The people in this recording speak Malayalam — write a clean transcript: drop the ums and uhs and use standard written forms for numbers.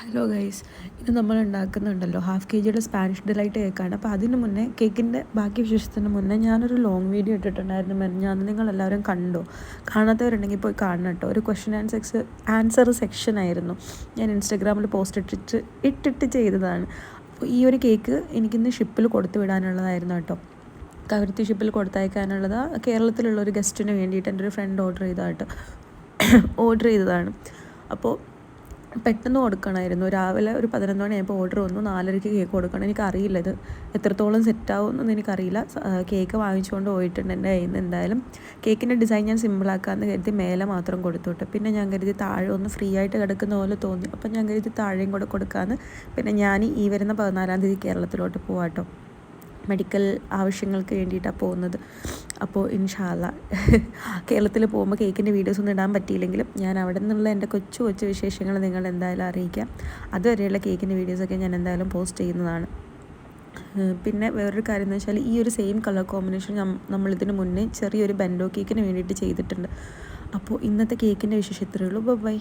ഹലോ ഗൈസ്, ഇത് നമ്മൾ ഉണ്ടാക്കുന്നുണ്ടല്ലോ ഹാഫ് KGയുടെ സ്പാനിഷ് ഡിലൈറ്റ് കേക്കാണ്. അപ്പോൾ അതിന് മുന്നേ കേക്കിൻ്റെ ബാക്കി വിശേഷത്തിന് മുന്നേ ഞാനൊരു ലോങ് വീഡിയോ ഇട്ടിട്ടുണ്ടായിരുന്നു. ഞാൻ നിങ്ങളെല്ലാവരും കണ്ടോ? കാണാത്തവരുണ്ടെങ്കിൽ പോയി കാണണം കേട്ടോ. ഒരു ക്വസ്റ്റ്യൻ ആൻസർ സെക്ഷനായിരുന്നു. ഞാൻ ഇൻസ്റ്റാഗ്രാമിൽ പോസ്റ്റ് ഇട്ടിട്ട് ചെയ്തതാണ്. അപ്പോൾ ഈ ഒരു കേക്ക് എനിക്കിന്ന് ഷിപ്പിൽ കൊടുത്തു വിടാനുള്ളതായിരുന്നു കേട്ടോ. കവരത്തി ഷിപ്പിൽ കൊടുത്തയക്കാനുള്ളത് കേരളത്തിലുള്ള ഒരു ഗസ്റ്റിന് വേണ്ടിയിട്ട് എൻ്റെ ഒരു ഫ്രണ്ട് ഓർഡർ ചെയ്തതാണ്. അപ്പോൾ പെട്ടെന്ന് കൊടുക്കണമായിരുന്നു. രാവിലെ ഒരു 11 മണിയായപ്പോൾ ഓർഡർ വന്നു. 4:30 കേക്ക് കൊടുക്കണം. എനിക്കറിയില്ല ഇത് എത്രത്തോളം സെറ്റാവുമെന്നൊന്നും എനിക്കറിയില്ല. കേക്ക് വാങ്ങിച്ചുകൊണ്ട് പോയിട്ടുണ്ട് എൻ്റെ കയ്യിൽ നിന്ന്. എന്തായാലും കേക്കിൻ്റെ ഡിസൈൻ ഞാൻ സിമ്പിളാക്കാമെന്ന് കരുതി മേലെ മാത്രം കൊടുത്തുവിട്ടു. പിന്നെ ഞാൻ കരുതി താഴെ ഒന്ന് ഫ്രീ ആയിട്ട് കിടക്കുന്ന പോലെ തോന്നി. അപ്പം ഞാൻ കരുതി താഴെയും കൂടെ കൊടുക്കാമെന്ന്. പിന്നെ ഞാൻ ഈ വരുന്ന 14-ാം തീയതി കേരളത്തിലോട്ട് പോവാം കേട്ടോ. മെഡിക്കൽ ആവശ്യങ്ങൾക്ക് വേണ്ടിയിട്ടാണ് പോകുന്നത്. അപ്പോൾ ഇൻഷാ അല്ലാഹ് കേരളത്തിൽ പോകുമ്പോൾ കേക്കിൻ്റെ വീഡിയോസൊന്നും ഇടാൻ പറ്റിയില്ലെങ്കിലും ഞാൻ അവിടെ നിന്നുള്ള എൻ്റെ കൊച്ചു വിശേഷങ്ങൾ നിങ്ങൾ എന്തായാലും അറിയിക്കാം. അതുവരെയുള്ള കേക്കിൻ്റെ വീഡിയോസൊക്കെ ഞാൻ എന്തായാലും പോസ്റ്റ് ചെയ്യുന്നതാണ്. പിന്നെ വേറൊരു കാര്യം എന്ന് വെച്ചാൽ ഈ ഒരു സെയിം കളർ കോമ്പിനേഷൻ നമ്മളിതിന് മുന്നേ ചെറിയൊരു ബെൻഡോ കേക്കിന് വേണ്ടിയിട്ട് ചെയ്തിട്ടുണ്ട്. അപ്പോൾ ഇന്നത്തെ കേക്കിൻ്റെ വിശേഷം ഇത്രയേ ഉള്ളൂ. ബൈ.